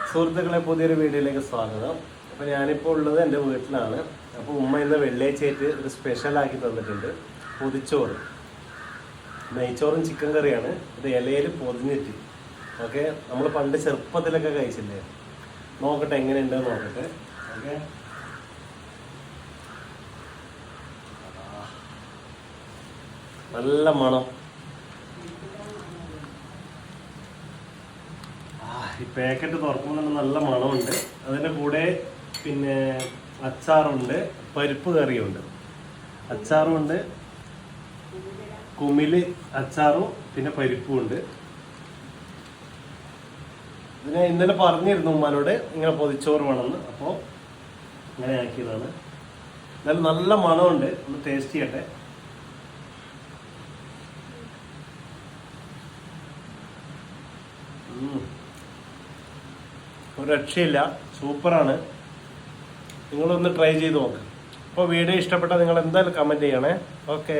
സുഹൃത്തുക്കളെ, പുതിയൊരു വീഡിയോയിലേക്ക് സ്വാഗതം. അപ്പോൾ ഞാനിപ്പോൾ ഉള്ളത് എൻ്റെ വീട്ടിലാണ്. അപ്പോൾ ഉമ്മ ഇന്ന് വെള്ളിയാഴ്ചയായിട്ട് ഒരു സ്പെഷ്യലാക്കി തന്നിട്ടുണ്ട്. പൊതിച്ചോറ്, നെയ്ച്ചോറും ചിക്കൻ കറിയാണ്. ഇത് ഇലയിൽ പൊതിഞ്ഞിട്ട്. ഓക്കെ, നമ്മൾ പണ്ട് ചെറുപ്പത്തിലൊക്കെ കഴിച്ചില്ലേ? നോക്കട്ടെ എങ്ങനെയുണ്ടെന്ന് നോക്കട്ടെ. ഓക്കെ, നല്ല മണം. ഈ പാക്കറ്റ് തുറക്കുമ്പോൾ നല്ല മണമുണ്ട്. അതിൻ്റെ കൂടെ പിന്നെ അച്ചാറുണ്ട്, പരിപ്പ് കറിയുണ്ട്, അച്ചാറുമുണ്ട്, കുമില് അച്ചാറും പിന്നെ പരിപ്പും ഉണ്ട്. ഇതിനെ ഇന്നലെ പറഞ്ഞിരുന്നു ഉമ്മാനോട് ഇങ്ങനെ പൊതിച്ചോറ് വേണമെന്ന്. അപ്പോൾ ഇങ്ങനെ ആക്കിയതാണ്. എന്നാലും നല്ല മണമുണ്ട്. ഒന്ന് ടേസ്റ്റ് ചെയ്യട്ടെ. ഒരു രക്ഷയില്ല, സൂപ്പറാണ്. നിങ്ങളൊന്ന് ട്രൈ ചെയ്ത് നോക്ക്. അപ്പോൾ വീഡിയോ ഇഷ്ടപ്പെട്ടാൽ നിങ്ങൾ എന്തായാലും കമൻറ്റ് ചെയ്യണേ. ഓക്കെ.